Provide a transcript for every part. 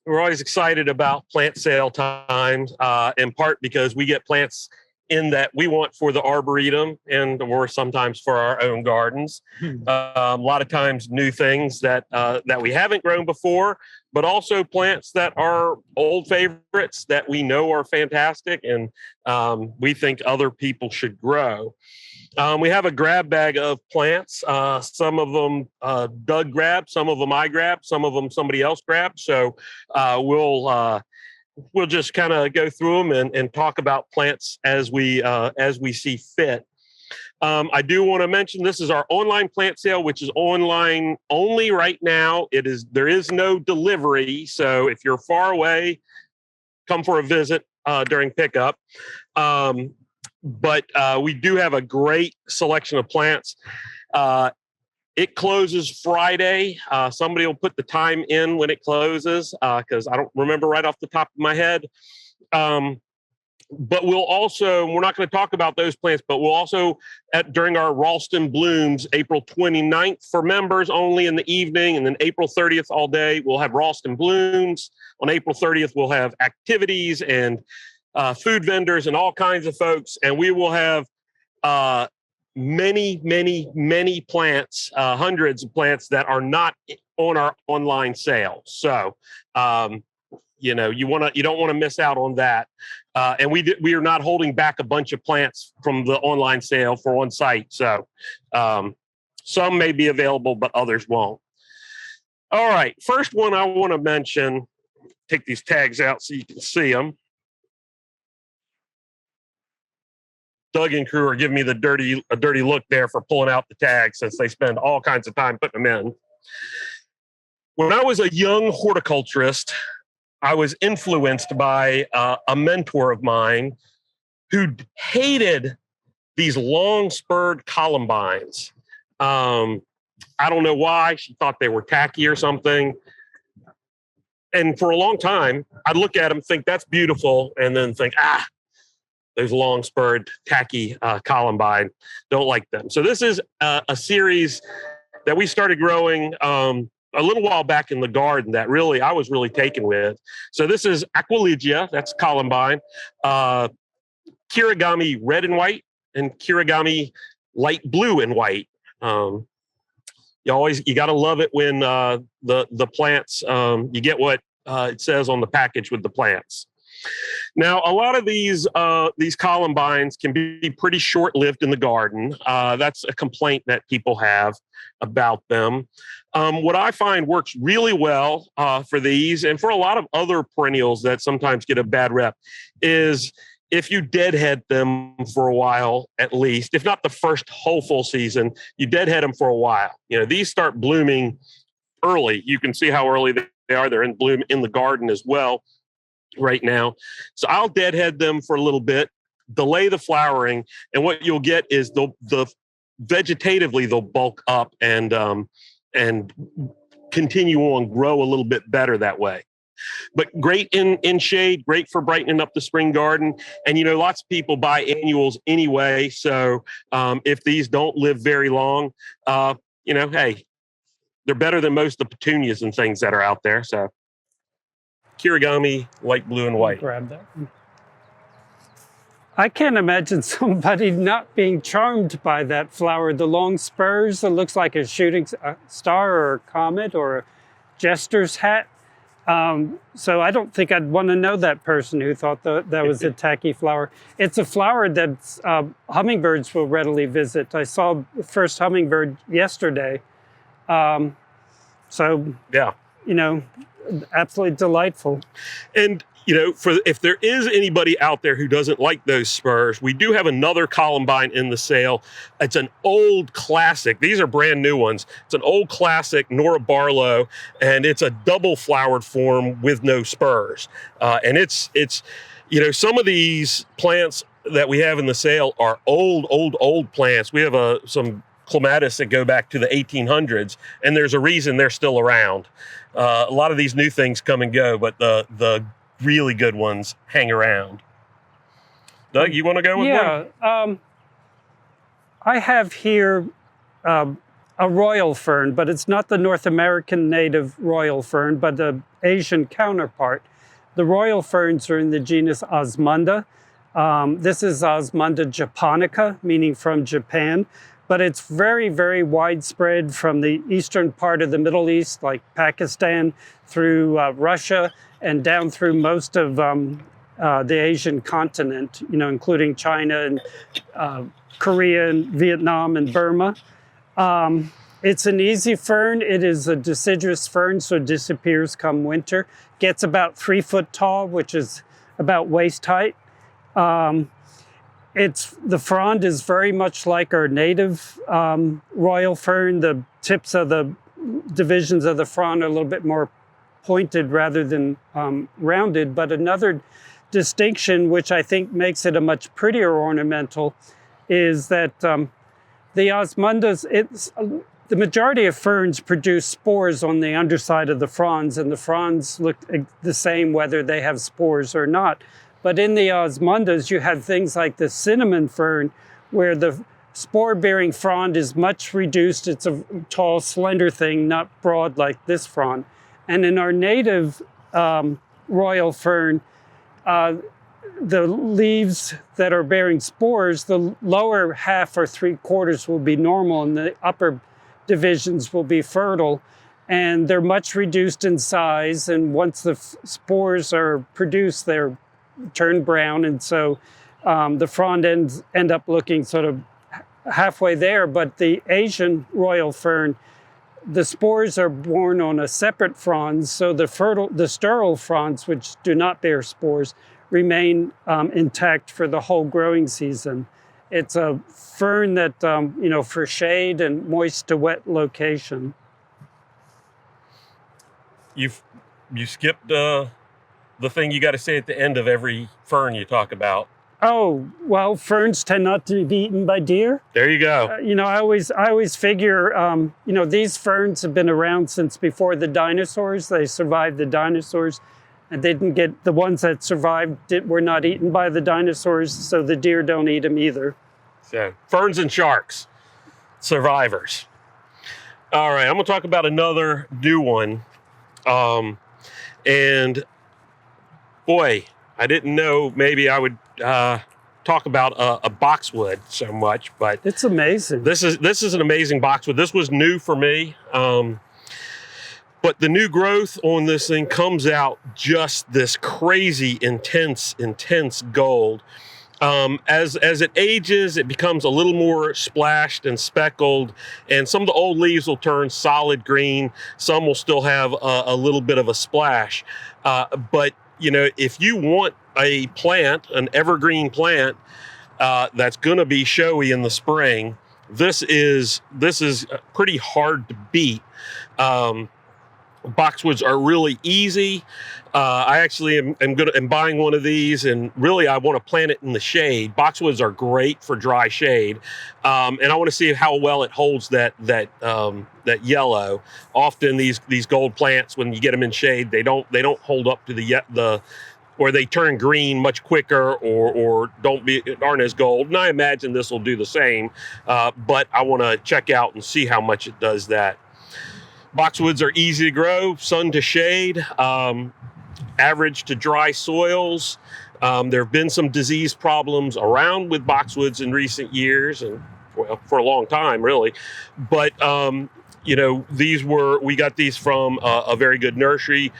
we're always excited about plant sale times, in part because we get plants in that we want for the Arboretum or sometimes for our own gardens. A lot of times new things that we haven't grown before, but also plants that are old favorites that we know are fantastic and we think other people should grow. We have a grab bag of plants. Some of them Doug grabbed, some of them I grabbed, some of them somebody else grabbed. So we'll just kind of go through them and talk about plants as we see fit. I do want to mention this is our online plant sale, which is online only right now. There is no delivery. So if you're far away, come for a visit during pickup. But we do have a great selection of plants. It closes Friday. Somebody will put the time in when it closes because I don't remember right off the top of my head. But we're not going to talk about those plants, but we'll also, during our Raulston Blooms, April 29th for members only in the evening, and then April 30th all day, we'll have Raulston Blooms. On April 30th, we'll have activities and food vendors and all kinds of folks, and we will have many plants, hundreds of plants that are not on our online sale. So, you don't want to miss out on that. And we are not holding back a bunch of plants from the online sale for on site. So, some may be available, but others won't. All right. First one I want to mention, take these tags out so you can see them. Doug and crew are giving me a dirty look there for pulling out the tags since they spend all kinds of time putting them in. When I was a young horticulturist, I was influenced by a mentor of mine who hated these long-spurred columbines. I don't know why. She thought they were tacky or something. And for a long time, I'd look at them, think that's beautiful, and then think, those long-spurred, tacky columbine, don't like them. So this is a series that we started growing a little while back in the garden that I was really taken with. So this is Aquilegia, that's columbine, Kirigami red and white, and Kirigami light blue and white. You got to love it when the plants, you get what it says on the package with the plants. Now, a lot of these columbines can be pretty short-lived in the garden. That's a complaint that people have about them. What I find works really well for these and for a lot of other perennials that sometimes get a bad rep is if you deadhead them for a while, at least, if not the first whole full season, you deadhead them for a while. These start blooming early. You can see how early they are. They're in bloom in the garden as well right now. So I'll deadhead them for a little bit, delay the flowering, and what you'll get is vegetatively they'll bulk up and continue on, grow a little bit better that way. But great in shade, great for brightening up the spring garden. And lots of people buy annuals anyway. So if these don't live very long, hey, they're better than most of the petunias and things that are out there. So Kirigami, light blue and white. Grab that. I can't imagine somebody not being charmed by that flower. The long spurs, it looks like a shooting star or a comet or a jester's hat. So I don't think I'd want to know that person who thought that was a tacky flower. It's a flower that hummingbirds will readily visit. I saw the first hummingbird yesterday. Yeah. Absolutely delightful. And, if there is anybody out there who doesn't like those spurs, we do have another columbine in the sale. It's an old classic. These are brand new ones. It's an old classic Nora Barlow, and it's a double flowered form with no spurs. And it's some of these plants that we have in the sale are old plants. We have some clematis that go back to the 1800s, and there's a reason they're still around. A lot of these new things come and go, but the really good ones hang around. Doug, you want to go with one? I have here a royal fern, but it's not the North American native royal fern, but the Asian counterpart. The royal ferns are in the genus Osmunda. This is Osmunda japonica, meaning from Japan, but it's very, very widespread from the eastern part of the Middle East, like Pakistan, through Russia, and down through most of the Asian continent, including China and Korea and Vietnam and Burma. It's an easy fern. It is a deciduous fern, so it disappears come winter. Gets about 3 foot tall, which is about waist height. The frond is very much like our native royal fern. The tips of the divisions of the frond are a little bit more pointed rather than rounded. But another distinction, which I think makes it a much prettier ornamental, is that the osmundas, the majority of ferns produce spores on the underside of the fronds, and the fronds look the same whether they have spores or not. But in the osmundas, you have things like the cinnamon fern, where the spore-bearing frond is much reduced. It's a tall, slender thing, not broad like this frond. And in our native royal fern, the leaves that are bearing spores, the lower half or 3/4 will be normal, and the upper divisions will be fertile. And they're much reduced in size. And once the spores are produced, they're turned brown. And so the frond end up looking sort of halfway there. But the Asian royal fern, the spores are borne on a separate frond. So the sterile fronds, which do not bear spores, remain intact for the whole growing season. It's a fern that, for shade and moist to wet location. You skipped the thing you got to say at the end of every fern you talk about. Oh, well, ferns tend not to be eaten by deer. There you go. I always figure, these ferns have been around since before the dinosaurs. They survived the dinosaurs. And they didn't get, the ones that survived were not eaten by the dinosaurs, so the deer don't eat them either. So, ferns and sharks, survivors. All right, I'm going to talk about another new one. And boy, I didn't know maybe I would talk about a boxwood so much, but it's amazing. This is an amazing boxwood. This was new for me. But the new growth on this thing comes out just this crazy, intense gold. As it ages, it becomes a little more splashed and speckled, and some of the old leaves will turn solid green. Some will still have a little bit of a splash. But if you want a plant, an evergreen plant, that's going to be showy in the spring, this is pretty hard to beat. Boxwoods are really easy. I actually am buying one of these, and really I want to plant it in the shade. Boxwoods are great for dry shade, and I want to see how well it holds that yellow. Often these gold plants, when you get them in shade, they don't hold up to the or they turn green much quicker, or aren't as gold. And I imagine this will do the same, but I want to check out and see how much it does that. Boxwoods are easy to grow, sun to shade, average to dry soils. There have been some disease problems around with boxwoods in recent years, and for a long time, really. But we got these from a very good nursery,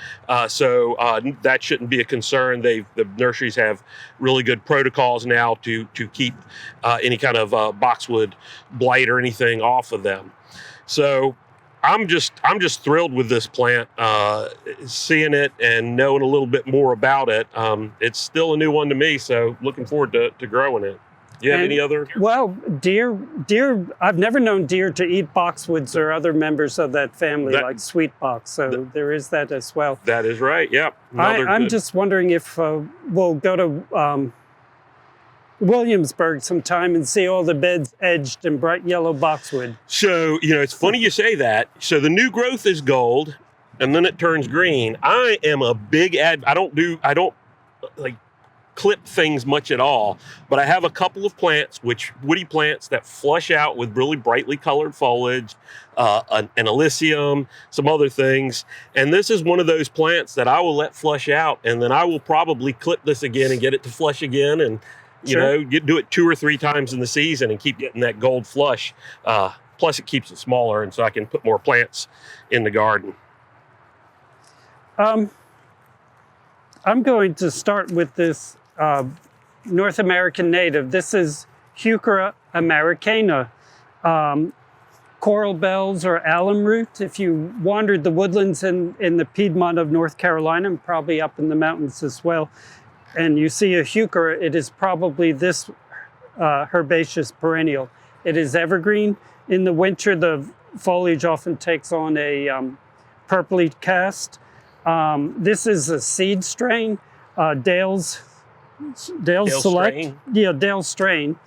so that shouldn't be a concern. The nurseries have really good protocols now to keep any kind of boxwood blight or anything off of them. So I'm just thrilled with this plant, seeing it and knowing a little bit more about it. It's still a new one to me, so looking forward to growing it. Do you have any other? Well, deer, I've never known deer to eat boxwoods or other members of that family, like sweet box, so there is that as well. That is right, yep. I'm just wondering if we'll go to Williamsburg sometime and see all the beds edged in bright yellow boxwood. So, it's funny you say that. So the new growth is gold, and then it turns green. I am a big I don't clip things much at all, but I have a couple of plants, woody plants that flush out with really brightly colored foliage, an Elysium, some other things. And this is one of those plants that I will let flush out, and then I will probably clip this again and get it to flush again. And, you know, do it 2 or 3 times in the season and keep getting that gold flush. Plus it keeps it smaller, and so I can put more plants in the garden. I'm going to start with this North American native. This is Heuchera americana, coral bells or alum root. If you wandered the woodlands in the Piedmont of North Carolina, and probably up in the mountains as well, and you see a Heuchera, it is probably this herbaceous perennial. It is evergreen. In the winter, the foliage often takes on a purpley cast. This is a seed strain, Dale's Select, strain. Yeah, Dale's strain,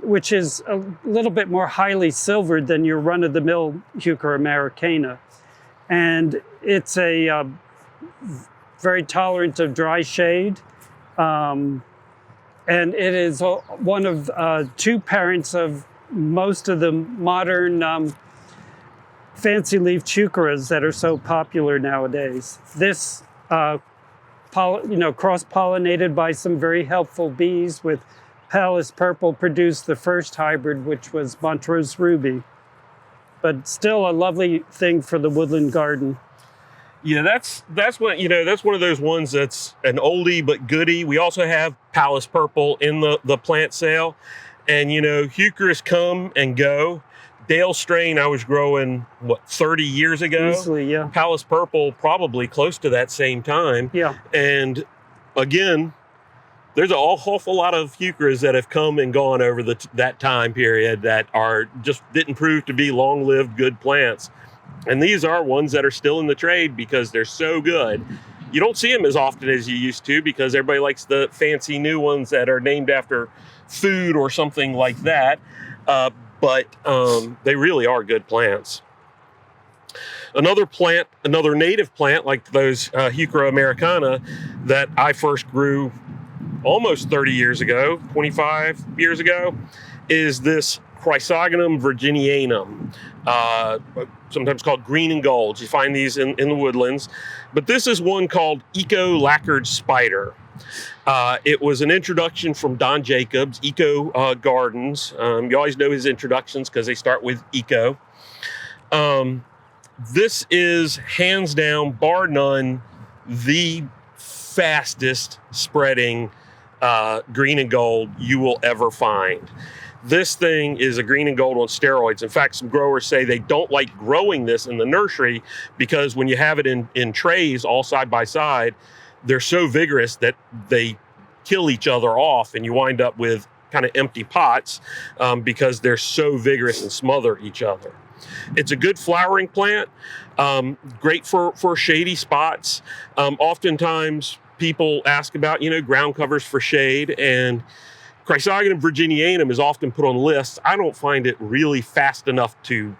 which is a little bit more highly silvered than your run-of-the-mill Heuchera americana, and it's a very tolerant of dry shade, and it is one of 2 parents of most of the modern fancy leaf Heucheras that are so popular nowadays. This, cross-pollinated by some very helpful bees, with Palace Purple produced the first hybrid, which was Montrose Ruby. But still a lovely thing for the woodland garden. Yeah, that's one of those ones that's an oldie but goodie. We also have Palace Purple in the plant sale, and Heucheras come and go. Dale strain I was growing 30 years ago. Easily, yeah. Palace Purple probably close to that same time. Yeah. And again, there's an awful lot of Heucheras that have come and gone over that time period that didn't prove to be long-lived good plants. And these are ones that are still in the trade because they're so good. You don't see them as often as you used to because everybody likes the fancy new ones that are named after food or something like that. But they really are good plants. Another native plant like those Heuchera americana that I first grew almost 30 years ago, 25 years ago, is this Chrysogonum virginianum, sometimes called green and gold. You find these in the woodlands. But this is one called Eco Lacquered Spider. It was an introduction from Don Jacobs, Eco Gardens. You always know his introductions because they start with Eco. This is hands down, bar none, the fastest spreading green and gold you will ever find. This thing is a green and gold on steroids. In fact, some growers say they don't like growing this in the nursery because when you have it in trays all side by side, they're so vigorous that they kill each other off, and you wind up with kind of empty pots because they're so vigorous and smother each other. It's a good flowering plant, great for shady spots. Oftentimes people ask about, ground covers for shade, and Chrysogonum virginianum is often put on lists. I don't find it really fast enough to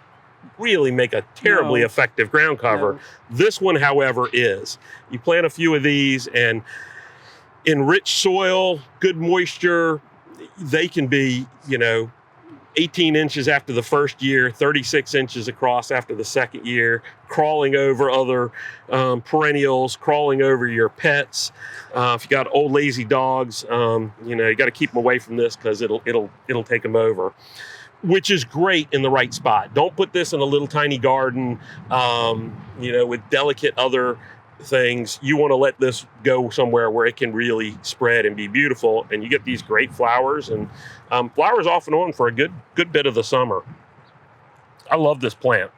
really make a terribly effective ground cover. No. This one, however, is. You plant a few of these, and in rich soil, good moisture, they can be, 18 inches after the first year, 36 inches across after the second year, crawling over other perennials, crawling over your pets. If you got old lazy dogs, you got to keep them away from this because it'll take them over, which is great in the right spot. Don't put this in a little tiny garden, with delicate other things. You want to let this go somewhere where it can really spread and be beautiful, and you get these great flowers, and flowers off and on for a good bit of the summer. I love this plant.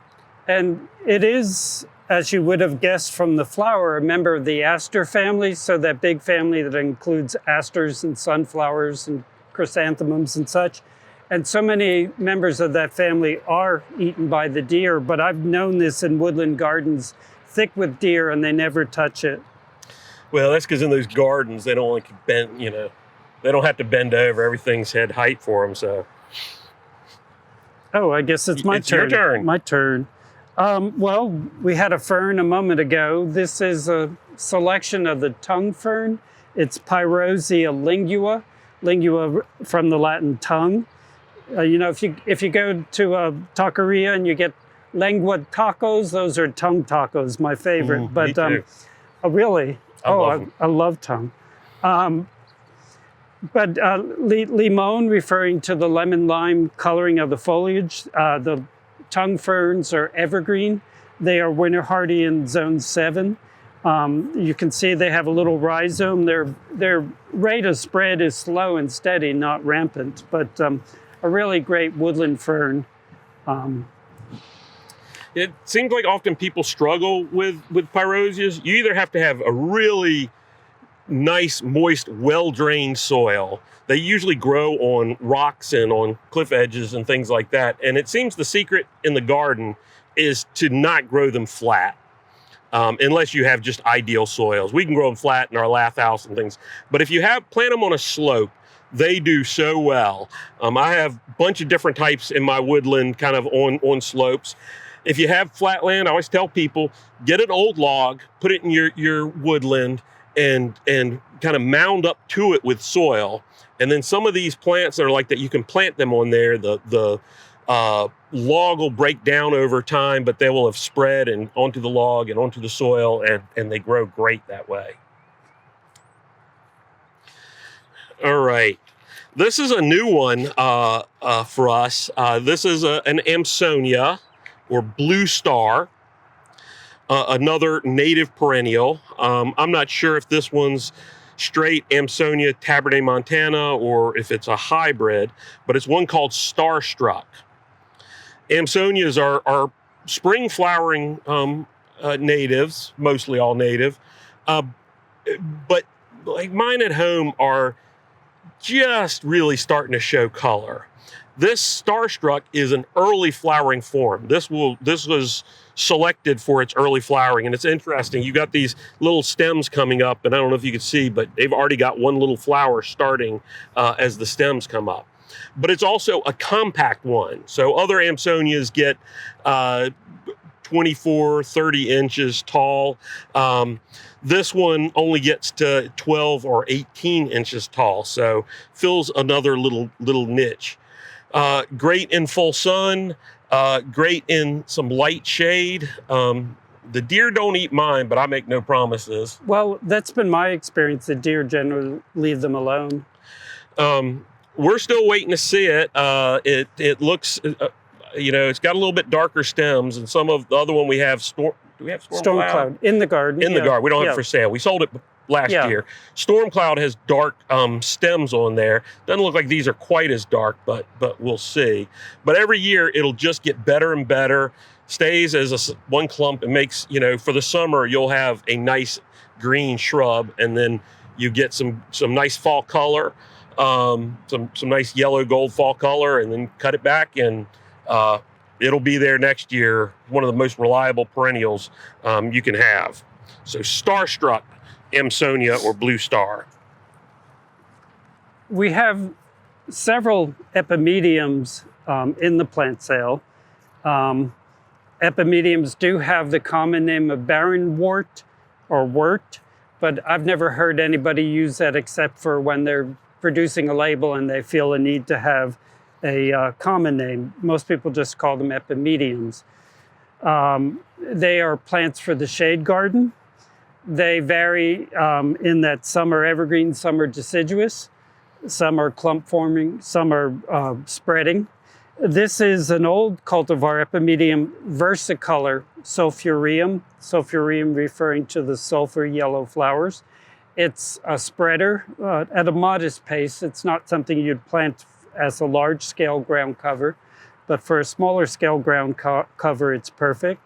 And it is, as you would have guessed from the flower, a member of the aster family, so that big family that includes asters and sunflowers and chrysanthemums and such. And so many members of that family are eaten by the deer, but I've known this in woodland gardens thick with deer, and they never touch it. Well, that's because in those gardens, they don't bend, they don't have to bend over. Everything's head height for them, so. Oh, I guess it's my turn. It's your turn. My turn. Well, we had a fern a moment ago. This is a selection of the tongue fern. It's Pyrosia lingua, lingua from the Latin tongue. If you go to a taqueria and you get lengua tacos, those are tongue tacos, my favorite. Me too. Really? I love tongue. But limon, referring to the lemon lime coloring of the foliage. The tongue ferns are evergreen. They are winter hardy in zone 7. You can see they have a little rhizome. Their rate of spread is slow and steady, not rampant, but a really great woodland fern. It seems like often people struggle with pyrosias. You either have to have a really nice, moist, well-drained soil. They usually grow on rocks and on cliff edges and things like that. And it seems the secret in the garden is to not grow them flat, unless you have just ideal soils. We can grow them flat in our lath house and things. But if you plant them on a slope, they do so well. I have a bunch of different types in my woodland kind of on slopes. If you have flat land, I always tell people, get an old log, put it in your woodland, and kind of mound up to it with soil. And then some of these plants that are like that, you can plant them on there. The log will break down over time, but they will have spread and onto the log and onto the soil, and they grow great that way. All right. This is a new one for us. This is an amsonia, or blue star. Another native perennial. I'm not sure if this one's straight Amsonia Tabernae montana or if it's a hybrid, but it's one called Starstruck. Amsonias are spring flowering natives, mostly all native, but like mine at home are just really starting to show color. This Starstruck is an early flowering form. This was selected for its early flowering, and it's interesting. You got these little stems coming up, and I don't know if you can see, but they've already got one little flower starting as the stems come up. But it's also a compact one. So other Amsonias get 24, 30 inches tall. This one only gets to 12 or 18 inches tall, so fills another little niche. Great in full sun, great in some light shade. The deer don't eat mine, but I make no promises. Well, that's been my experience. The deer generally leave them alone. We're still waiting to see it. It looks, it's got a little bit darker stems, and some of the other one we have, do we have Storm Cloud? In the garden. In the garden. We don't have it for sale. We sold it last year. Storm Cloud has dark stems on there. Doesn't look like these are quite as dark, but we'll see. But every year it'll just get better and better. Stays as one clump. It makes, for the summer you'll have a nice green shrub, and then you get some nice fall color, some nice yellow gold fall color, and then cut it back, and it'll be there next year. One of the most reliable perennials you can have. So Starstruck Amsonia, or Blue Star. We have several epimediums in the plant sale. Epimediums do have the common name of barren wort or wort, but I've never heard anybody use that except for when they're producing a label and they feel a need to have a common name. Most people just call them epimediums. They are plants for the shade garden. They vary in that some are evergreen, some are deciduous, some are clump forming, some are spreading. This is an old cultivar, Epimedium versicolor sulphureum, sulphureum referring to the sulfur yellow flowers. It's a spreader at a modest pace. It's not something you'd plant as a large scale ground cover, but for a smaller scale ground cover, it's perfect.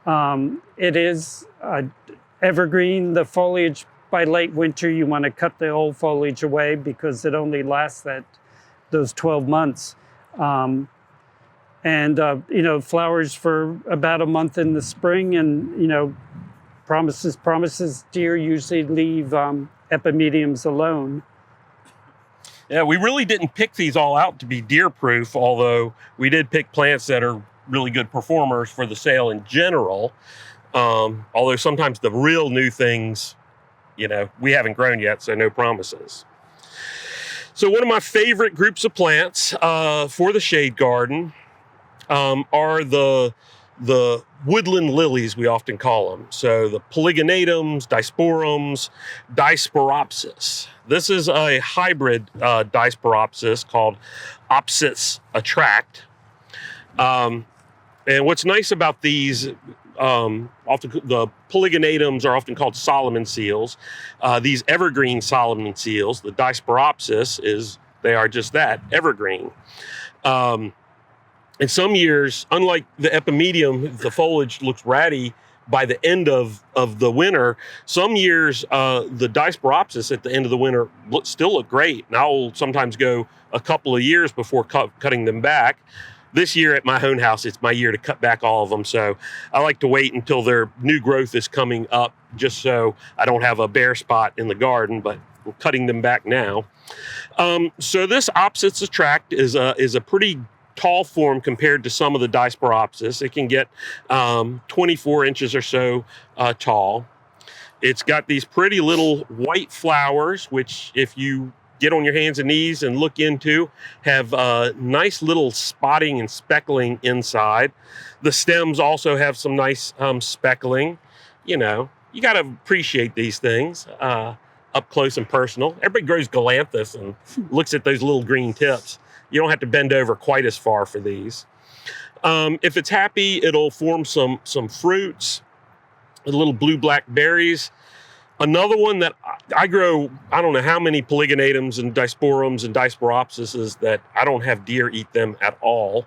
It is evergreen. The foliage, by late winter, you want to cut the old foliage away because it only lasts those 12 months. Flowers for about a month in the spring, and promises deer usually leave epimediums alone. Yeah, we really didn't pick these all out to be deer proof, although we did pick plants that are really good performers for the sale in general. Although sometimes the real new things we haven't grown yet, so no promises. So one of my favorite groups of plants for the shade garden are the woodland lilies, we often call them. So the polygonatums, disporums, disporopsis. This is a hybrid disporopsis called Opsis attract. And what's nice about these, often the polygonatums are often called Solomon seals. These evergreen Solomon seals, the disporopsis they are just that, evergreen. In some years, unlike the Epimedium, the foliage looks ratty by the end of the winter. Some years, the disporopsis at the end of the winter still look great. And I'll sometimes go a couple of years before cutting them back. This year at my own house, it's my year to cut back all of them. So I like to wait until their new growth is coming up, just so I don't have a bare spot in the garden, but I'm cutting them back now. So this Opsis attract is a pretty tall form compared to some of the disporopsis. It can get 24 inches or so tall. It's got these pretty little white flowers, which if you get on your hands and knees and look into, have nice little spotting and speckling inside. The stems also have some nice speckling. You got to appreciate these things up close and personal. Everybody grows Dianthus and looks at those little green tips. You don't have to bend over quite as far for these. If it's happy, it'll form some fruits, little blue-black berries. Another one that I grow, I don't know how many polygonatums and disporums and disporopsises that I don't have deer eat them at all.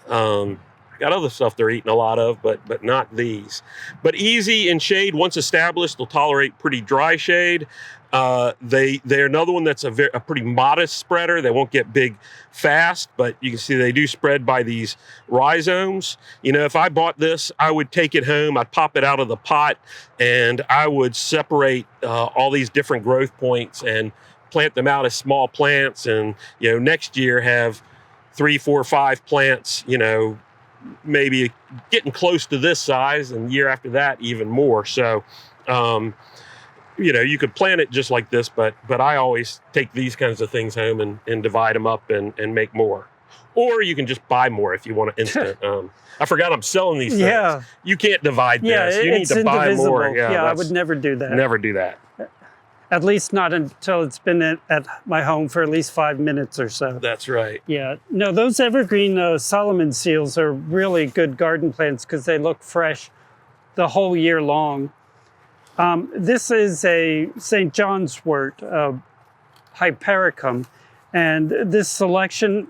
Got other stuff they're eating a lot of, but not these. But easy in shade, once established, they'll tolerate pretty dry shade. They're another one that's a pretty modest spreader. They won't get big fast, but you can see they do spread by these rhizomes. If I bought this, I would take it home, I'd pop it out of the pot, and I would separate all these different growth points and plant them out as small plants. And, next year have 3, 4, 5 plants, maybe getting close to this size, and year after that, even more. So, you could plant it just like this, but I always take these kinds of things home and divide them up and make more. Or you can just buy more if you want to instant. I forgot I'm selling these things. Yeah. You can't divide this. You need to buy more. Yeah, I would never do that. Never do that. At least not until it's been at my home for at least 5 minutes or so. That's right. Yeah. No, those evergreen Solomon seals are really good garden plants because they look fresh the whole year long. This is a St. John's wort, Hypericum. And this selection,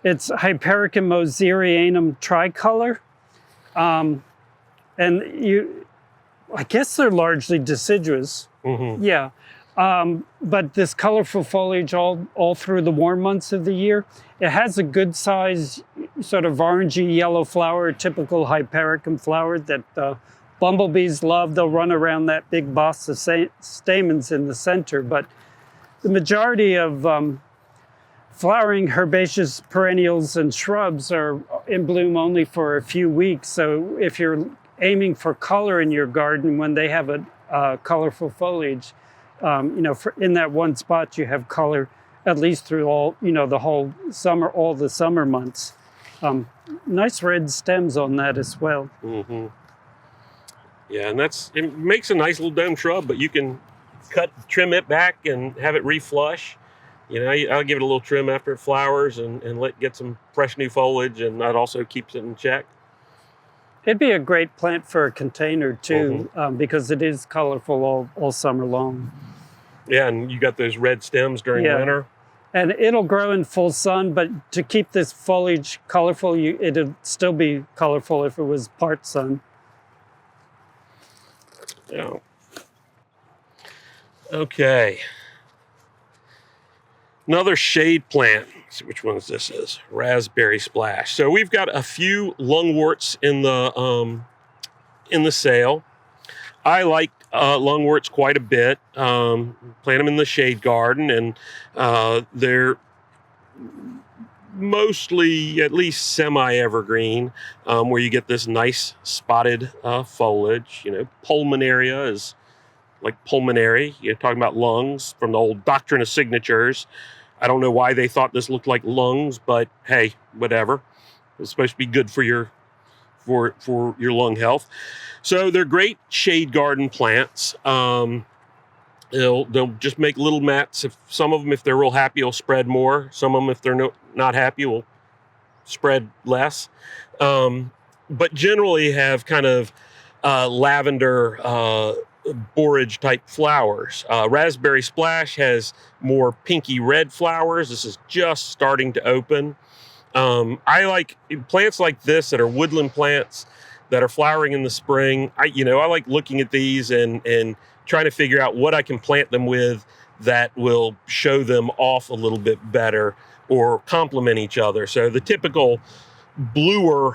it's Hypericum moserianum tricolor. And I guess they're largely deciduous. Mm-hmm. Yeah. But this colorful foliage all through the warm months of the year. It has a good size, sort of orangey yellow flower, typical Hypericum flower that bumblebees love. They'll run around that big boss of stamens in the center. But the majority of flowering herbaceous perennials and shrubs are in bloom only for a few weeks. So if you're aiming for color in your garden when they have a colorful foliage, in that one spot you have color at least through all, the whole summer, all the summer months. Nice red stems on that as well. Mm-hmm. Yeah, and it makes a nice little dome shrub, but you can trim it back and have it reflush. I'll give it a little trim after it flowers and get some fresh new foliage, and that also keeps it in check. It'd be a great plant for a container too, mm-hmm. Because it is colorful all summer long. Yeah, and you got those red stems during winter. And it'll grow in full sun, but to keep this foliage colorful, it'd still be colorful if it was part sun. Yeah. Okay. Another shade plant. Let's see which one this is. Raspberry splash. So we've got a few lungworts in the sale. I like lungworts quite a bit. Plant them in the shade garden, and they're mostly at least semi-evergreen, where you get this nice spotted foliage. Pulmonaria is like pulmonary. You're talking about lungs from the old doctrine of signatures. I don't know why they thought this looked like lungs, but hey, whatever. It's supposed to be good for your lung health. So they're great shade garden plants. They'll just make little mats. Some of them, if they're real happy, will spread more. Some of them, if they're not happy, will spread less. But generally have kind of lavender borage type flowers. Raspberry Splash has more pinky red flowers. This is just starting to open. I like plants like this that are woodland plants that are flowering in the spring. I like looking at these and trying to figure out what I can plant them with that will show them off a little bit better or complement each other. So the typical bluer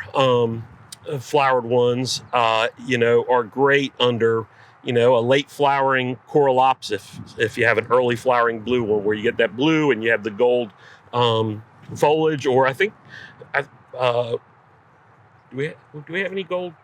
flowered ones, are great under, a late flowering Coralopsis. If you have an early flowering blue one where you get that blue and you have the gold foliage, or I think, do we have any gold?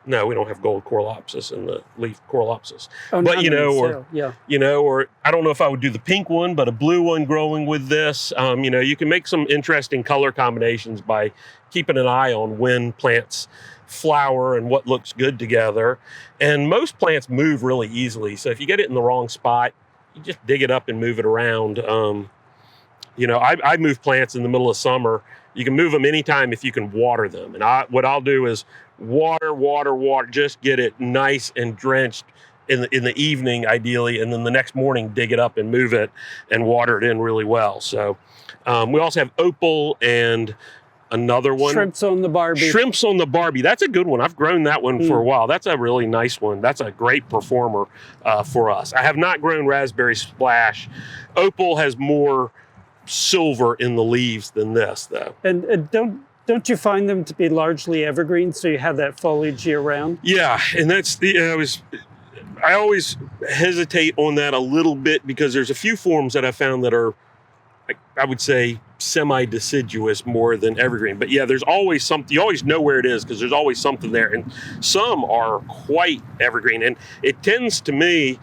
No, we don't have gold Coralopsis in the leaf Coralopsis. Oh, but or I don't know if I would do the pink one, but a blue one growing with this. You can make some interesting color combinations by keeping an eye on when plants flower and what looks good together. And most plants move really easily. So if you get it in the wrong spot, you just dig it up and move it around. I move plants in the middle of summer. You can move them anytime if you can water them. And what I'll do is water, just get it nice and drenched in the evening, ideally, and then the next morning dig it up and move it and water it in really well. So we also have opal and another one. Shrimps on the Barbie. Shrimps on the Barbie. That's a good one. I've grown that one for a while. That's a really nice one. That's a great performer for us. I have not grown Raspberry Splash. Opal has more silver in the leaves than this, though. And don't you find them to be largely evergreen, so you have that foliage year round? Yeah, and that's I always hesitate on that a little bit because there's a few forms that I found that are, I would say, semi-deciduous more than evergreen. But yeah, there's always something. You always know where it is because there's always something there. And some are quite evergreen. And it tends to me,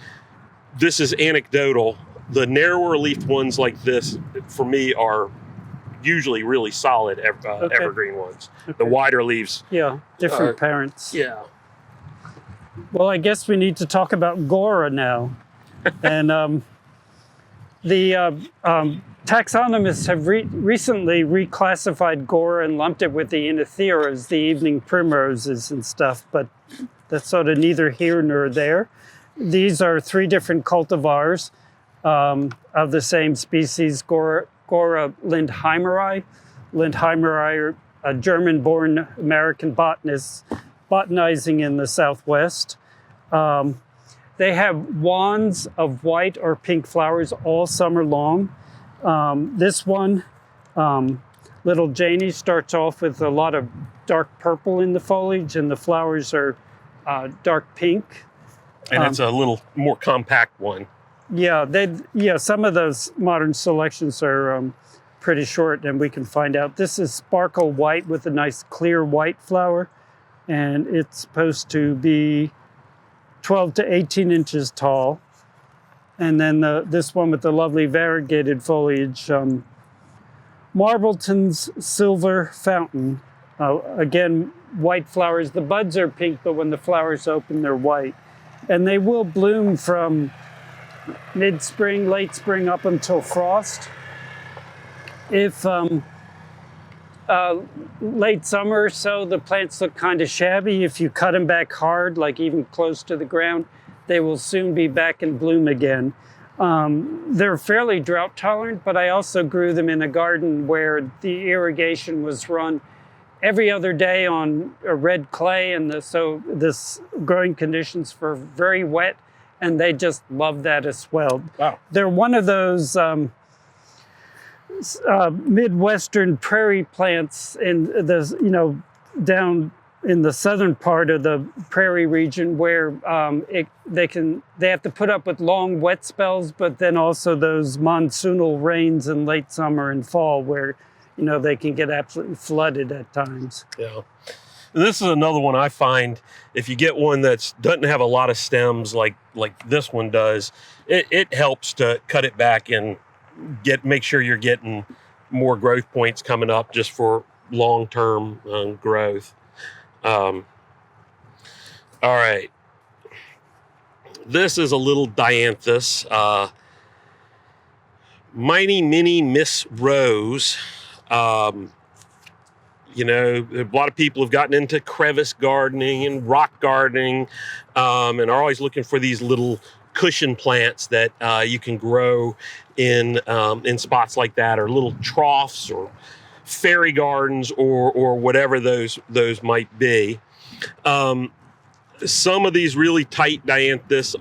this is anecdotal, the narrower leafed ones like this, for me, are usually really solid evergreen ones. Okay. The wider leaves. Yeah, different parents. Yeah. Well, I guess we need to talk about Gaura now. And the taxonomists have recently reclassified Gaura and lumped it with the Enotheras, the evening primroses and stuff, but that's sort of neither here nor there. These are 3 different cultivars of the same species, Gaura Lindheimeri. Lindheimeri, a German-born American botanist botanizing in the Southwest. They have wands of white or pink flowers all summer long. This one, Little Janie, starts off with a lot of dark purple in the foliage, and the flowers are dark pink. And it's a little more compact one. Yeah, some of those modern selections are pretty short, and we can find out. This is sparkle white with a nice clear white flower, and it's supposed to be 12 to 18 inches tall. And then this one with the lovely variegated foliage, Marbleton's Silver Fountain. Again, white flowers. The buds are pink, but when the flowers open, they're white. And they will bloom from mid-spring, late spring up until frost. If late summer or so, the plants look kind of shabby. If you cut them back hard, like even close to the ground, they will soon be back in bloom again. They're fairly drought tolerant, but I also grew them in a garden where the irrigation was run every other day on a red clay, and so this growing conditions were very wet, and they just love that as well. Wow. They're one of those Midwestern prairie plants in the, down in the southern part of the prairie region where they have to put up with long wet spells, but then also those monsoonal rains in late summer and fall where, they can get absolutely flooded at times. Yeah. This is another one I find, if you get one that doesn't have a lot of stems like this one does, it helps to cut it back and make sure you're getting more growth points coming up just for long-term growth. All right. This is a little Dianthus, Mighty Mini Miss Rose. You know, a lot of people have gotten into crevice gardening and rock gardening, and are always looking for these little cushion plants that you can grow in spots like that, or little troughs, or fairy gardens, or whatever those might be. Some of these really tight Dianthus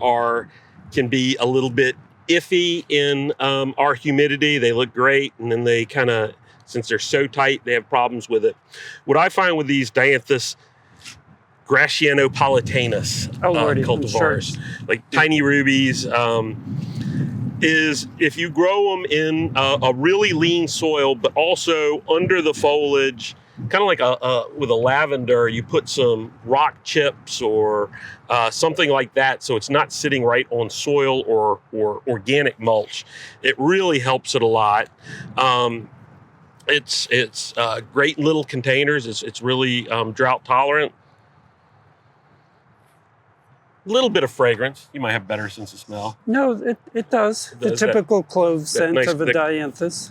can be a little bit iffy in our humidity. They look great, and then they kind of, since they're so tight, they have problems with it. What I find with these Dianthus Gratianopolitanus cultivars, like tiny rubies, is if you grow them in a really lean soil, but also under the foliage, kind of like with a lavender, you put some rock chips or something like that, so it's not sitting right on soil or organic mulch. It really helps it a lot. It's great in little containers. It's really drought tolerant. A little bit of fragrance. You might have better sense of smell. No, it does. The typical clove scent nice of a Dianthus.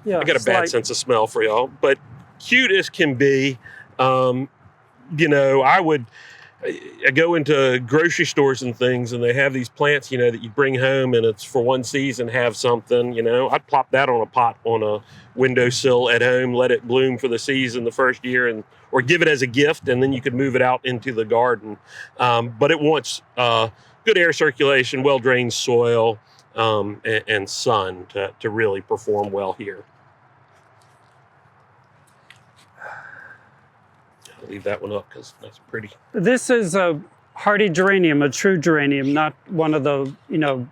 Yeah, I got a bad sense of smell for y'all, but cute as can be. You know, I go into grocery stores and things, and they have these plants, you know, that you bring home, and it's for one season, have something, you know. I'd plop that on a pot on a windowsill at home, let it bloom for the season the first year, or give it as a gift, and then you could move it out into the garden. But it wants good air circulation, well-drained soil, and sun to really perform well here. I'll leave that one up because that's pretty. This is a hardy geranium, a true geranium, not one of the, you know,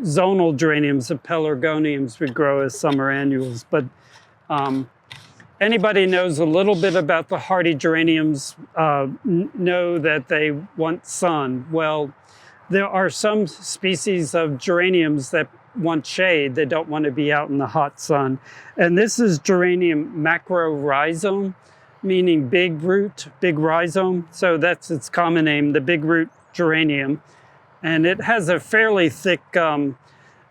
zonal geraniums, the pelargoniums we grow as summer annuals. But anybody knows a little bit about the hardy geraniums know that they want sun. Well, there are some species of geraniums that want shade. They don't want to be out in the hot sun. And this is geranium macrorhizome, meaning big root, big rhizome. So that's its common name, the big root geranium. And it has a fairly thick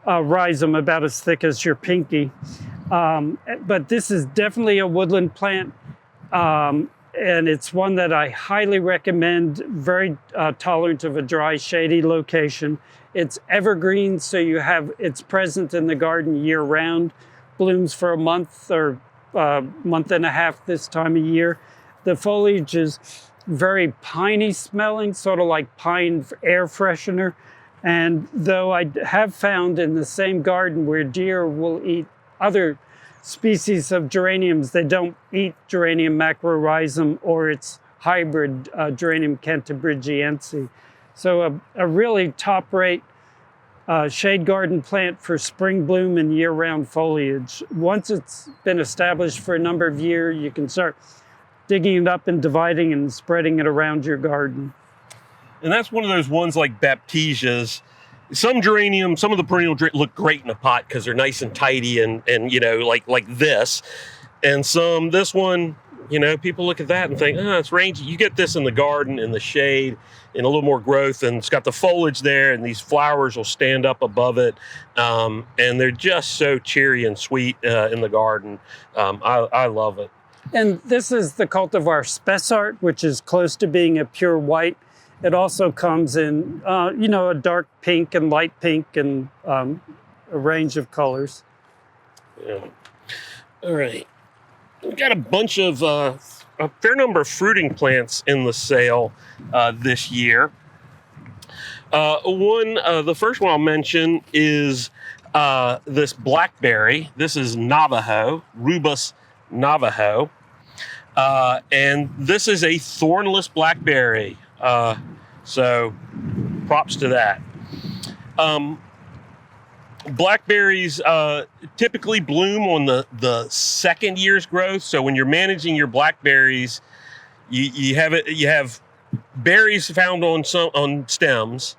rhizome, about as thick as your pinky. But this is definitely a woodland plant. And it's one that I highly recommend, very tolerant of a dry, shady location. It's evergreen, so it's present in the garden year round, blooms for a month or month and a half this time of year. The foliage is very piney smelling, sort of like pine air freshener. And though I have found in the same garden where deer will eat other species of geraniums, they don't eat geranium macrorhizome or its hybrid geranium cantabrigiense. So a really top-rate shade garden plant for spring bloom and year-round foliage. Once it's been established for a number of years, you can start digging it up and dividing and spreading it around your garden. And that's one of those ones like Baptisias. Some geraniums, some of the perennial look great in a pot because they're nice and tidy and you know, like this. And this one, you know, people look at that and think, oh, it's rangy. You get this in the garden, in the shade, in a little more growth, and it's got the foliage there, and these flowers will stand up above it. And they're just so cheery and sweet in the garden. I love it. And this is the cultivar Spessart, which is close to being a pure white. It also comes in, you know, a dark pink and light pink and a range of colors. Yeah. All right. We've got a bunch of, a fair number of fruiting plants in the sale this year. The first one I'll mention is this blackberry. This is Navajo, Rubus Navajo. And this is a thornless blackberry. So props to that. Blackberries typically bloom on the second year's growth. So when you're managing your blackberries, You have berries found on stems.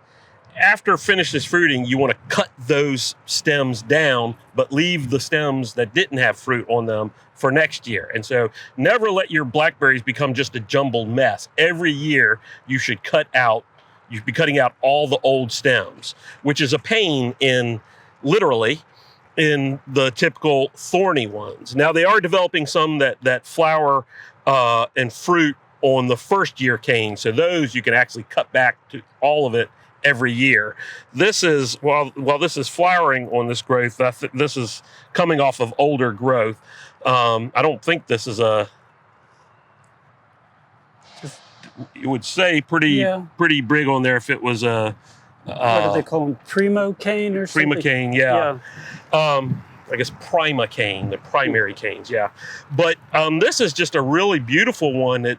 After finishes fruiting, you want to cut those stems down, but leave the stems that didn't have fruit on them for next year. And so never let your blackberries become just a jumbled mess. Every year you should you'd be cutting out all the old stems, which is a pain literally in the typical thorny ones. Now they are developing some that flower and fruit on the first year cane. So those you can actually cut back to all of it every year. This is, while this is flowering on this growth, this is coming off of older growth. I don't think this is you would say pretty big on there if it was a what do they call them? Primo cane or something? Prima cane, yeah. I guess prima cane, the primary canes, yeah. But this is just a really beautiful one. It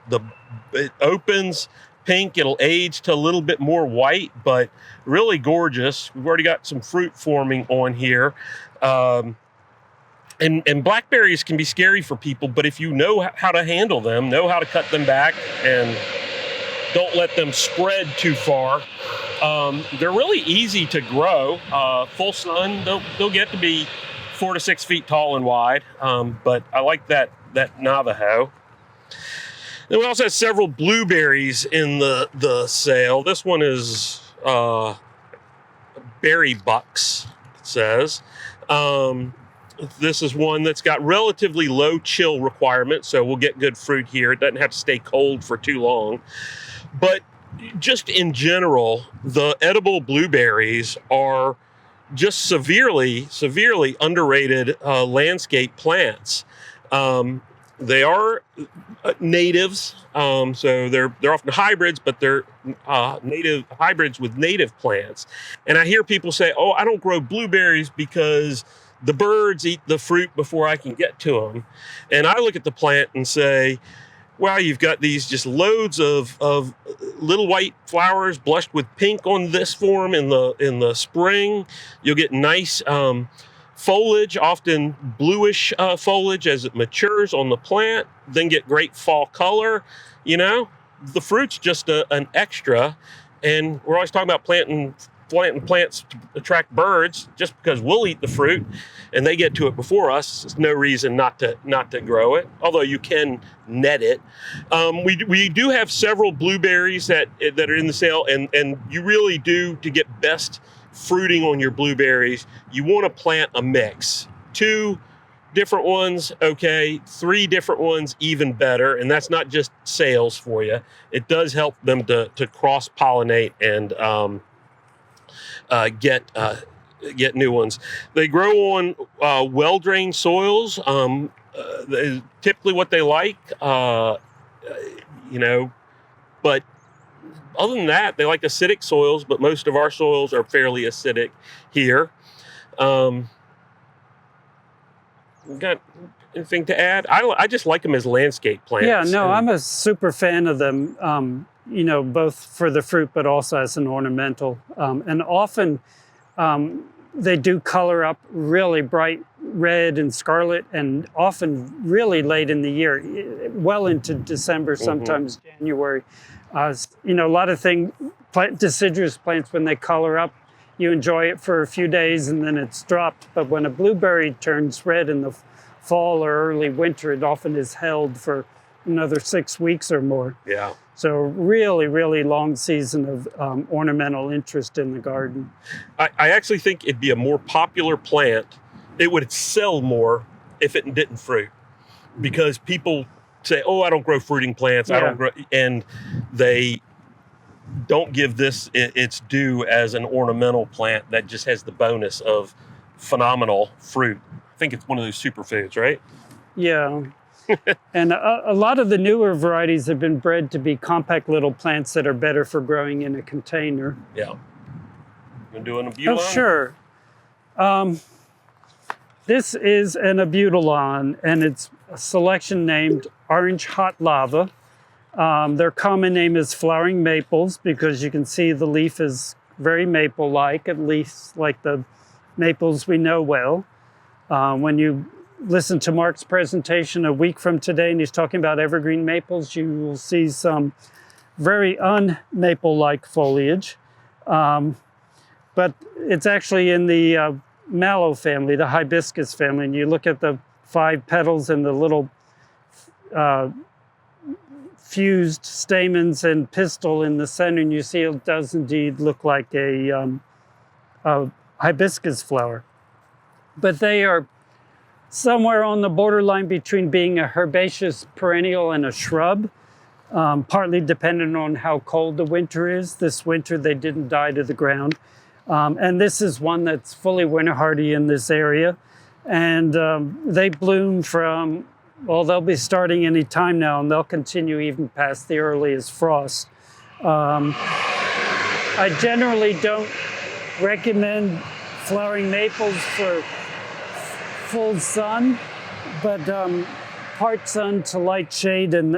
opens pink, it'll age to a little bit more white, but really gorgeous. We've already got some fruit forming on here. And blackberries can be scary for people, but if you know how to handle them, know how to cut them back, and don't let them spread too far, they're really easy to grow. Full sun, they'll get to be 4 to 6 feet tall and wide, but I like that Navajo. Then we also have several blueberries in the sale. This one is berry bucks, it says. This is one that's got relatively low chill requirement, so we'll get good fruit here. It doesn't have to stay cold for too long. But just in general, the edible blueberries are just severely underrated landscape plants. They are natives, so they're often hybrids, but they're native hybrids with native plants. And I hear people say, "Oh, I don't grow blueberries because the birds eat the fruit before I can get to them." And I look at the plant and say, "Wow, you've got these just loads of little white flowers blushed with pink on this form in the spring. You'll get nice foliage, often bluish foliage as it matures on the plant, then get great fall color. You know, the fruit's just an extra, and we're always talking about planting plants to attract birds. Just because we'll eat the fruit and they get to it before us, there's no reason not to grow it, although you can net it. We do have several blueberries that are in the sale, and you really do, to get best fruiting on your blueberries, you want to plant a mix. 2 different ones, okay, 3 different ones, even better. And that's not just sales for you. It does help them to cross-pollinate and get new ones. They grow on well-drained soils. Typically what they like, but other than that, they like acidic soils, but most of our soils are fairly acidic here. Got anything to add? I just like them as landscape plants. Yeah, no, I'm a super fan of them, both for the fruit, but also as an ornamental. And often they do color up really bright red and scarlet, and often really late in the year, well into December, sometimes January. A lot of deciduous plants, when they color up, you enjoy it for a few days and then it's dropped. But when a blueberry turns red in the fall or early winter, it often is held for another 6 weeks or more. Yeah. So really, really long season of ornamental interest in the garden. I actually think it'd be a more popular plant. It would sell more if it didn't fruit, because people say, "Oh, I don't grow fruiting plants." Yeah. I don't grow, and they don't give this its due as an ornamental plant that just has the bonus of phenomenal fruit. I think it's one of those superfoods, right? Yeah. And a lot of the newer varieties have been bred to be compact little plants that are better for growing in a container. Yeah. You gonna do an Abutilon? Oh, sure. This is an Abutilon, and it's a selection named Orange Hot Lava. Their common name is flowering maples, because you can see the leaf is very maple-like, at least like the maples we know well. When you listen to Mark's presentation a week from today, and he's talking about evergreen maples, you will see some very un-maple-like foliage. But it's actually in the mallow family, the hibiscus family, and you look at the 5 petals and the little fused stamens and pistil in the center, and you see it does indeed look like a hibiscus flower. But they are somewhere on the borderline between being a herbaceous perennial and a shrub, partly dependent on how cold the winter is. This winter they didn't die to the ground. And this is one that's fully winter hardy in this area. And they bloom from, well, they'll be starting any time now, and they'll continue even past the earliest frost. I generally don't recommend flowering maples for full sun, but part sun to light shade, and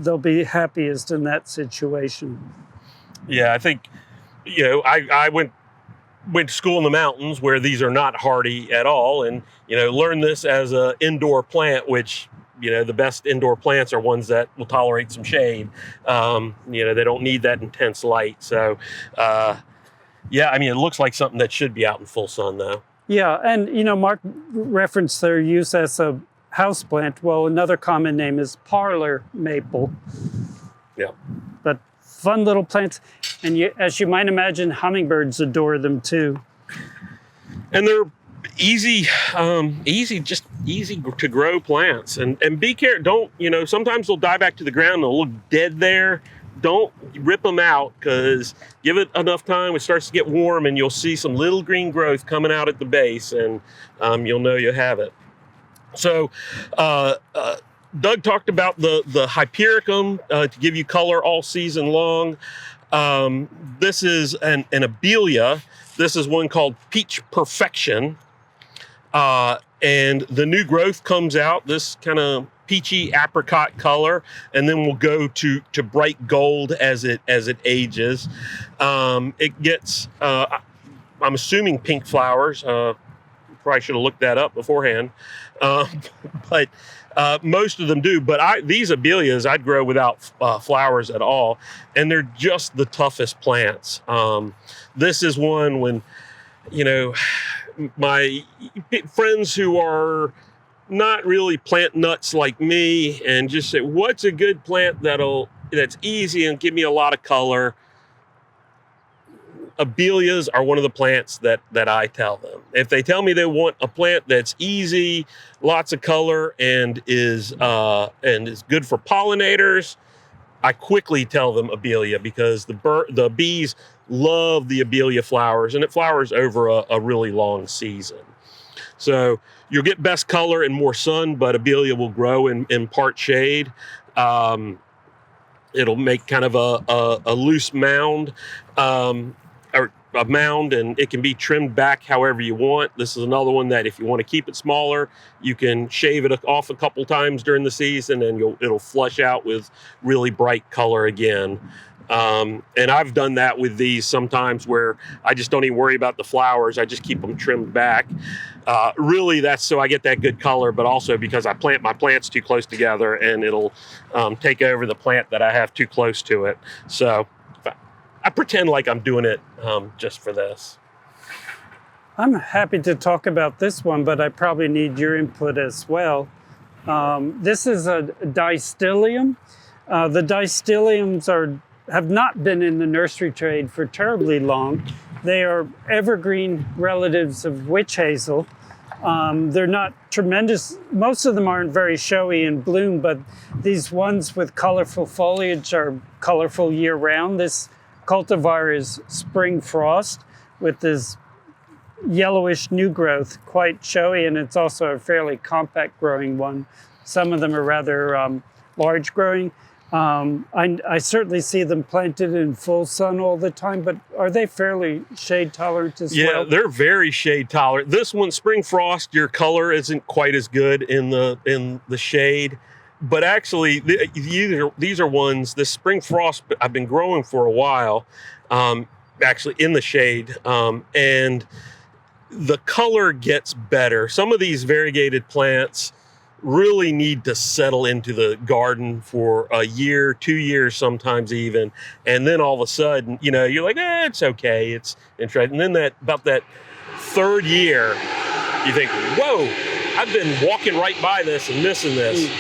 they'll be happiest in that situation. Yeah, I think, I went to school in the mountains where these are not hardy at all, and learned this as an indoor plant, which the best indoor plants are ones that will tolerate some shade. They don't need that intense light. So it looks like something that should be out in full sun though. Yeah, and Mark referenced their use as a houseplant. Well, another common name is parlor maple. Yeah. But fun little plants, and as you might imagine, hummingbirds adore them too. And they're easy to grow plants. And be careful. Don't sometimes they'll die back to the ground. They'll look dead there. Don't rip them out, because give it enough time. It starts to get warm, and you'll see some little green growth coming out at the base, and you'll know you have it. So. Doug talked about the Hypericum to give you color all season long. This is an abelia. This is one called Peach Perfection. And the new growth comes out, this kind of peachy apricot color, and then we'll go to bright gold as it ages. It gets, I'm assuming, pink flowers. Probably should have looked that up beforehand. But most of them do. But these abelias I'd grow without flowers at all, and they're just the toughest plants. This is one when, my friends who are not really plant nuts like me and just say, what's a good plant that's easy and give me a lot of color? Abelias are one of the plants that I tell them. If they tell me they want a plant that's easy, lots of color, and is good for pollinators, I quickly tell them abelia, because the bees love the abelia flowers, and it flowers over a really long season. So you'll get best color and more sun, but abelia will grow in part shade. It'll make kind of a loose mound, or a mound, and it can be trimmed back however you want. This is another one that if you want to keep it smaller, you can shave it off a couple times during the season, and it'll flush out with really bright color again. And I've done that with these sometimes, where I just don't even worry about the flowers. I just keep them trimmed back. Really, that's so I get that good color, but also because I plant my plants too close together, and it'll take over the plant that I have too close to it. So I pretend like I'm doing it just for this. I'm happy to talk about this one, but I probably need your input as well. This is a Distylium. The Distyliums have not been in the nursery trade for terribly long. They are evergreen relatives of witch hazel. They're not tremendous. Most of them aren't very showy in bloom, but these ones with colorful foliage are colorful year round. This cultivar is Spring Frost with this yellowish new growth, quite showy, and it's also a fairly compact growing one. Some of them are rather large growing. I certainly see them planted in full sun all the time, but are they fairly shade tolerant as well? Yeah, they're very shade tolerant. This one, Spring Frost, your color isn't quite as good in the shade. But actually, these are ones, this Spring Frost I've been growing for a while, actually in the shade. And the color gets better. Some of these variegated plants really need to settle into the garden for a year, 2 years, sometimes even. And then all of a sudden, you're like, it's okay. It's interesting. And then about that third year, you think, whoa, I've been walking right by this and missing this.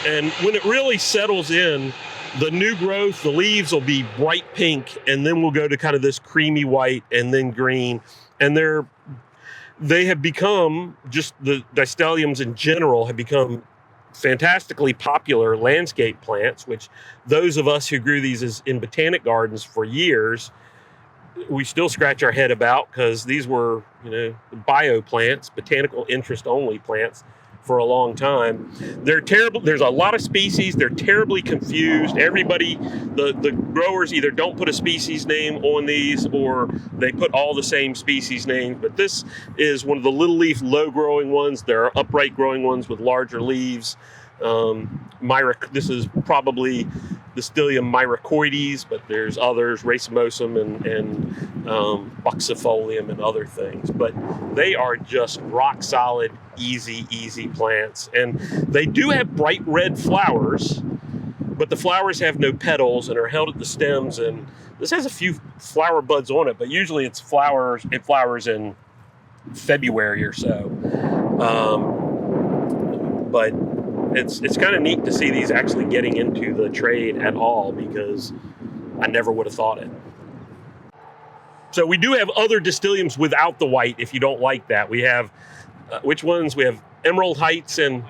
And when it really settles in, the new growth, the leaves will be bright pink, and then we'll go to kind of this creamy white and then green. And they have become, just the Distyliums in general have become fantastically popular landscape plants, which those of us who grew these in botanic gardens for years, we still scratch our head about, because these were, bio plants, botanical interest only plants for a long time. They're terrible. There's a lot of species. They're terribly confused. Everybody, the growers either don't put a species name on these, or they put all the same species names. But this is one of the little leaf, low growing ones. There are upright growing ones with larger leaves. This is probably Distylium myricoides, but there's others, racemosum and buxifolium and other things. But they are just rock solid, easy plants. And they do have bright red flowers, but the flowers have no petals and are held at the stems. And this has a few flower buds on it, but usually it flowers in February or so. But it's kind of neat to see these actually getting into the trade at all, because I never would have thought it. So we do have other Distyliums without the white if you don't like that. We have, which ones? We have Emerald Heights and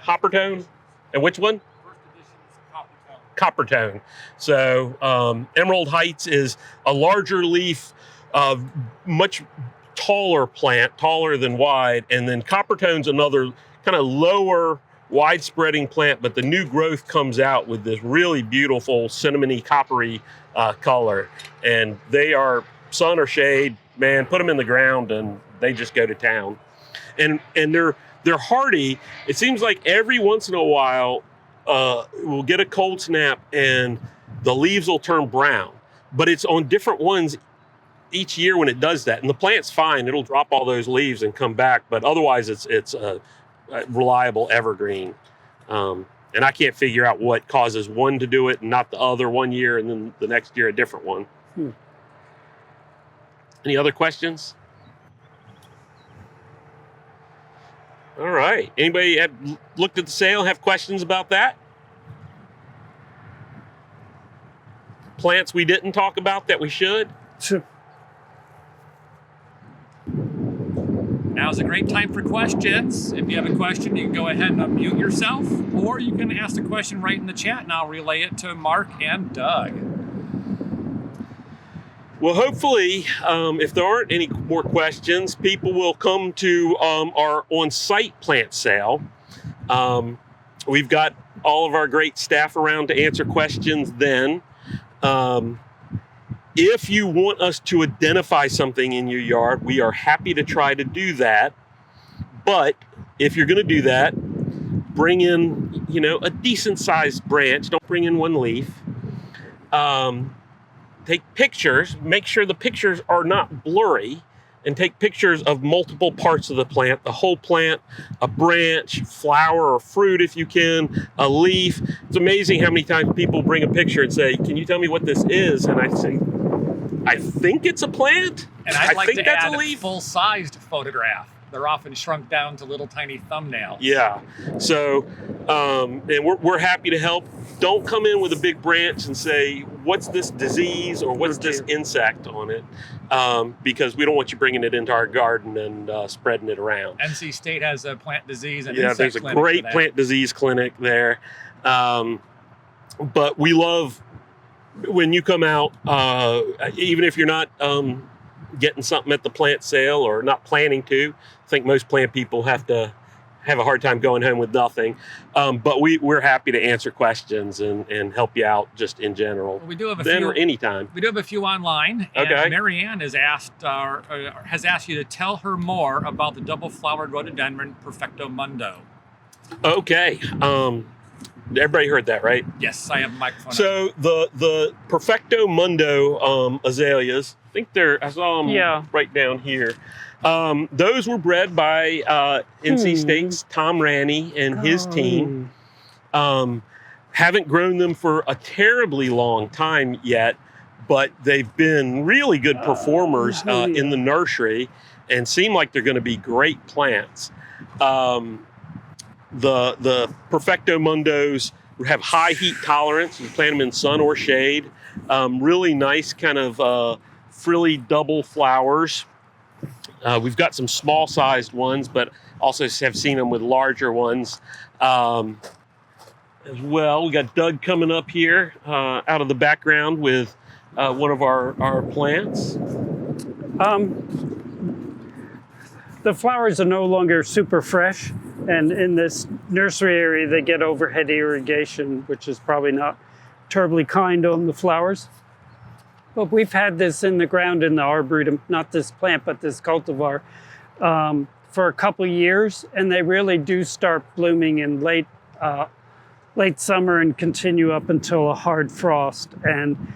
Coppertone. And which one? First edition is Coppertone. Coppertone. So Emerald Heights is a larger leaf, much taller plant, taller than wide. And then Coppertone's another kind of lower, wide-spreading plant, but the new growth comes out with this really beautiful cinnamony, coppery color. And they are sun or shade, man, put them in the ground and they just go to town. And they're hardy. It seems like every once in a while we'll get a cold snap and the leaves will turn brown, but it's on different ones each year when it does that. And the plant's fine. It'll drop all those leaves and come back, but otherwise it's a reliable evergreen. And I can't figure out what causes one to do it and not the other one year, and then the next year a different one. Any other questions? All right. Anybody have looked at the sale, have questions about that? Plants we didn't talk about that we should? Sure. Now's a great time for questions. If you have a question, you can go ahead and unmute yourself, or you can ask the question right in the chat and I'll relay it to Mark and Doug. Well, hopefully, if there aren't any more questions, people will come to our on-site plant sale. We've got all of our great staff around to answer questions then. If you want us to identify something in your yard, we are happy to try to do that. But if you're going to do that, bring in, a decent-sized branch. Don't bring in one leaf. Take pictures. Make sure the pictures are not blurry, and take pictures of multiple parts of the plant, the whole plant, a branch, flower or fruit if you can, a leaf. It's amazing how many times people bring a picture and say, "Can you tell me what this is?" And I say, "I think it's a plant." And I'd like think to that's add a a leaf. full-sized photograph. They're often shrunk down to little tiny thumbnails. Yeah. So, and we're happy to help. Don't come in with a big branch and say, "What's this disease?" or "What's this insect on it?" Because we don't want you bringing it into our garden and spreading it around. NC State has a plant disease and Yeah, insect there's a clinic great for that. plant disease clinic there. But we love when you come out, even if you're not getting something at the plant sale or not planning to. I think most plant people have a hard time going home with nothing. But we're happy to answer questions and help you out just in general. Well, we do have a then few. or anytime. We do have a few online. And Okay. Marianne has asked you to tell her more about the double-flowered rhododendron Perfecto Mundo. Okay. Everybody heard that, right? Yes, I have a microphone. So the Perfecto Mundo azaleas, I think I saw them right down here. Those were bred by NC State's Tom Ranney and his team. Haven't grown them for a terribly long time yet, but they've been really good performers in the nursery and seem like they're going to be great plants. The Perfecto Mundos have high heat tolerance. You plant them in sun or shade. Really nice kind of frilly double flowers. We've got some small sized ones, but also have seen them with larger ones as well. We got Doug coming up here out of the background with one of our plants. The flowers are no longer super fresh, and in this nursery area they get overhead irrigation, which is probably not terribly kind on the flowers. But we've had this in the ground in the Arboretum, not this plant, but this cultivar, for a couple of years, and they really do start blooming in late summer and continue up until a hard frost. And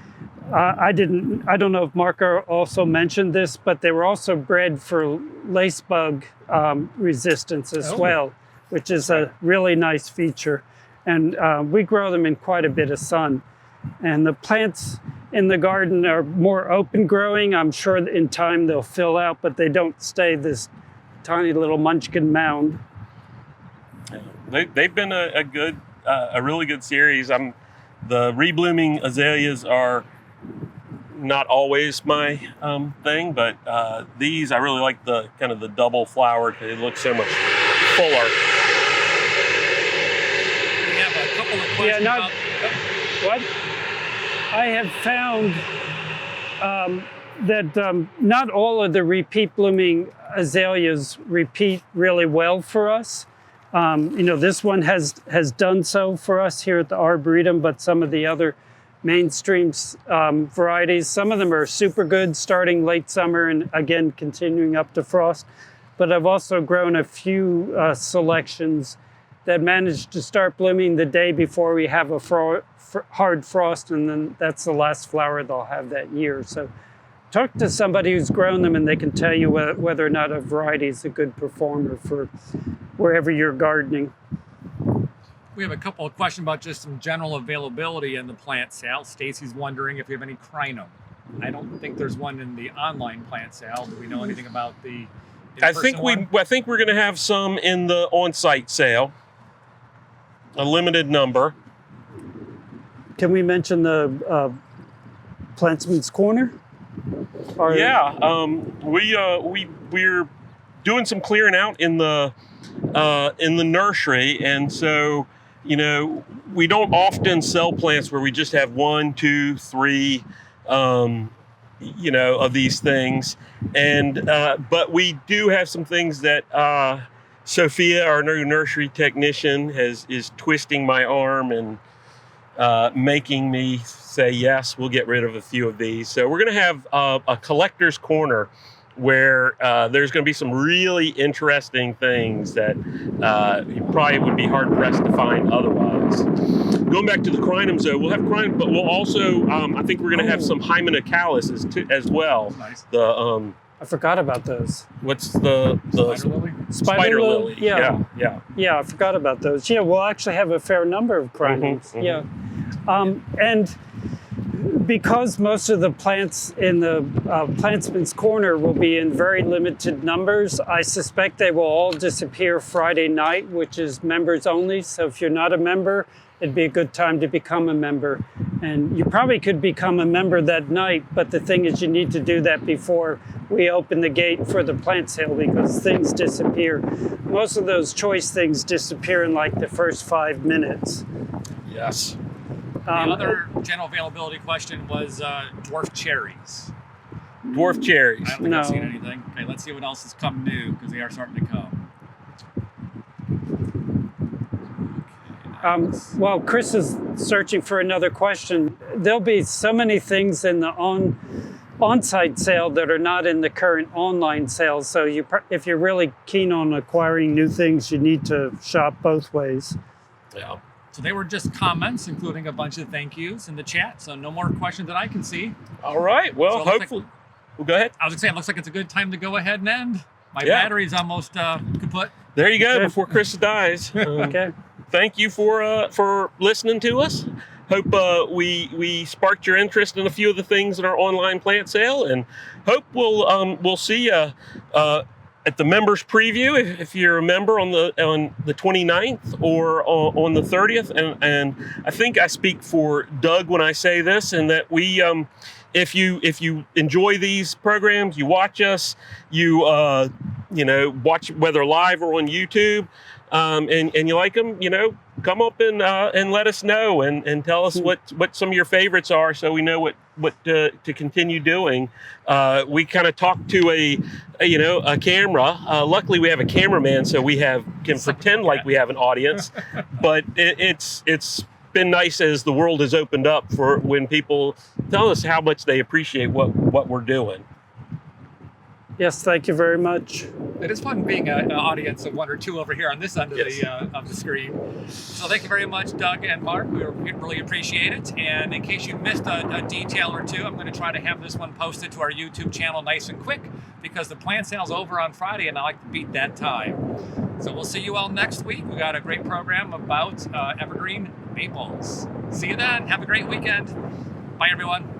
I don't know if Mark also mentioned this, but they were also bred for lacebug resistance as well, which is a really nice feature. And we grow them in quite a bit of sun. And the plants in the garden are more open growing. I'm sure that in time they'll fill out, but they don't stay this tiny little munchkin mound. They've been a really good series. The reblooming azaleas are not always my thing, but these, I really like the kind of the double flowered. It looks so much fuller. We have a couple of questions about... What? I have found that not all of the repeat blooming azaleas repeat really well for us. This one has done so for us here at the Arboretum, but some of the other mainstream varieties, some of them are super good starting late summer and again continuing up to frost. But I've also grown a few selections that managed to start blooming the day before we have a hard frost, and then that's the last flower they'll have that year. So talk to somebody who's grown them and they can tell you whether or not a variety is a good performer for wherever you're gardening. We have a couple of questions about just some general availability in the plant sale. Stacy's wondering if we have any crinum. I don't think there's one in the online plant sale. Do we know anything about the in-person one? I think we're going to have some in the on-site sale. A limited number. Can we mention the Plantsman's Corner? We're doing some clearing out in the nursery, and so we don't often sell plants where we just have 1, 2, 3, of these things, and but we do have some things that Sophia, our new nursery technician, is twisting my arm and making me say, yes, we'll get rid of a few of these. So we're going to have a collector's corner where there's going to be some really interesting things that you probably would be hard-pressed to find otherwise. Going back to the crinums, though, we'll have crinums, but we'll also, I think we're going to have some Hymenocallis as well. Nice. I forgot about those. What's the Spider lily? Spider lily. Yeah, I forgot about those. Yeah, we'll actually have a fair number of crinums. Mm-hmm. Yeah. And because most of the plants in the Plantsman's Corner will be in very limited numbers, I suspect they will all disappear Friday night, which is members only. So if you're not a member, it'd be a good time to become a member. And you probably could become a member that night, but the thing is you need to do that before we open the gate for the plant sale because things disappear. Most of those choice things disappear in like the first 5 minutes. Yes. The other general availability question was dwarf cherries. Dwarf cherries. I don't think I've seen anything. Okay, let's see what else has come new because they are starting to come. While Chris is searching for another question, there'll be so many things in the on-site sale that are not in the current online sale. So if you're really keen on acquiring new things, you need to shop both ways. Yeah. So they were just comments, including a bunch of thank yous in the chat. So no more questions that I can see. All right. Well, So hopefully. Well, go ahead. I was gonna say, it looks like it's a good time to go ahead and end. My battery's almost kaput. There you go. Before Chris dies. Okay. Thank you for listening to us. Hope we sparked your interest in a few of the things in our online plant sale, and hope we'll see you at the members preview if you're a member on the 29th or on the 30th. And I think I speak for Doug when I say this, and that we if you enjoy these programs, you watch us, you watch whether live or on YouTube, and you like them, come up and let us know and tell us what some of your favorites are, so we know what to continue doing. We kind of talk to a camera. Luckily, we have a cameraman, so we can pretend like we have an audience. But it's been nice as the world has opened up for when people tell us how much they appreciate what we're doing. Yes, thank you very much. It is fun being an audience of one or two over here on this end of the screen. So thank you very much, Doug and Mark. We really appreciate it. And in case you missed a detail or two, I'm going to try to have this one posted to our YouTube channel nice and quick, because the plant sale's over on Friday and I like to beat that time. So we'll see you all next week. We got a great program about evergreen maples. See you then. Have a great weekend. Bye, everyone.